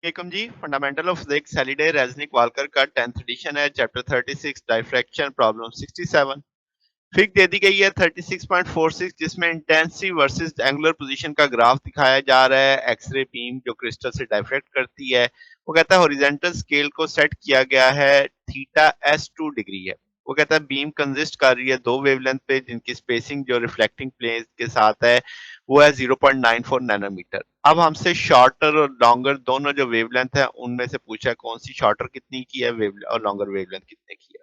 एकम जी fundamental of physics Halliday Resnick Walker का 10th edition है चैप्टर 36 डाइफ्रैक्शन प्रॉब्लम 67 फिग दे दी गई है 36.46 जिसमें इंटेंसिटी वर्सेस एंगुलर पोजीशन का ग्राफ दिखाया जा रहा है एक्सरे बीम जो क्रिस्टल से डाइफ्रैक्ट करती है वो कहता है हॉरिजॉन्टल स्केल को सेट किया गया है थीटा s2 डिग्री है वो कहता है बीम कंसिस्ट कर रही है दो वेवलेंथ पे जिनकी स्पेसिंग जो रिफ्लेक्टिंग प्लेन के साथ है वो है 0.94 नैनोमीटर अब हमसे शॉर्टर और लॉन्गर दोनों जो वेवलेंथ है उनमें से पूछा है कौन सी शॉर्टर कितनी की है वेव और लॉन्गर वेवलेंथ कितने की है।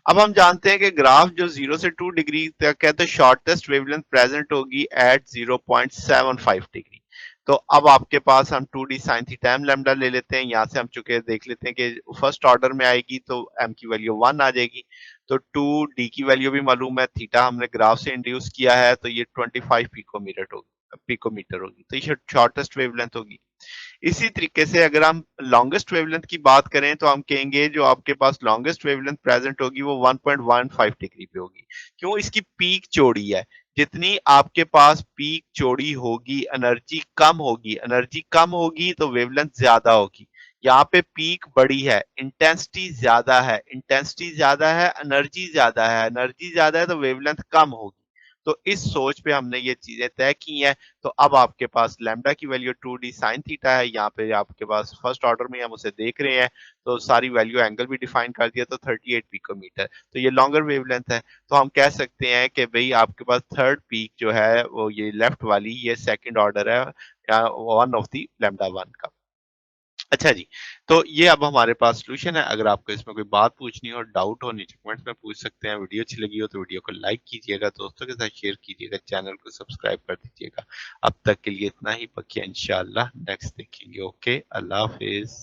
अब हम जानते हैं कि ग्राफ जो 0 से 2 डिग्री तक है तो शॉर्टेस्ट वेवलेंथ प्रेजेंट होगी एट 0.75 डिग्री। तो अब आपके पास हम 2d sin theta m lambda ले लेते हैं यहाँ से हम चुके देख लेते हैं कि फर्स्ट ऑर्डर में आएगी तो m की वैल्यू 1 आ जाएगी तो 2d की वैल्यू भी मालूम है थीटा हमने ग्राफ से इंड्यूस किया है तो ये 25 पिकोमीटर होगी तो ये शॉर्टेस्ट वेवलेंथ होगी। इसी तरीके से अगर हम लॉन्गेस्ट वेवलेंथ की बात करें तो हम कहेंगे जो आपके पास लॉन्गेस्ट वेवलेंथ प्रेजेंट होगी वो 1.15 डिग्री पे होगी। क्यों? इसकी पीक चौड़ी है। जितनी आपके पास पीक चौड़ी होगी एनर्जी कम होगी तो वेवलेंथ ज्यादा होगी। यहाँ पे पीक बड़ी है इंटेंसिटी ज्यादा है एनर्जी ज्यादा है तो वेवलेंथ कम होगी। तो इस सोच पे हमने ये चीजें तय की हैं। तो अब आपके पास लैम्डा की वैल्यू 2d sin थीटा है यहाँ पे आपके पास फर्स्ट ऑर्डर में हम उसे देख रहे हैं तो सारी वैल्यू एंगल भी डिफाइन कर दिया तो 38 पिकोमीटर तो ये लॉन्गर वेवलेंथ है। तो हम कह सकते हैं कि भाई आपके पास थर्ड पीक जो है वो ये लेफ्ट वाली ये सेकंड ऑर्डर है one of the lambda one का। अच्छा जी, तो ये अब हमारे पास सॉल्यूशन है। अगर आपको इसमें कोई बात पूछनी हो डाउट हो नीचे कमेंट्स में पूछ सकते हैं। वीडियो अच्छी लगी हो तो वीडियो को लाइक कीजिएगा, दोस्तों के साथ शेयर कीजिएगा, चैनल को सब्सक्राइब कर दीजिएगा। अब तक के लिए इतना ही, बाकी इंशाल्लाह नेक्स्ट देखेंगे। ओके, अल्लाह हाफिज।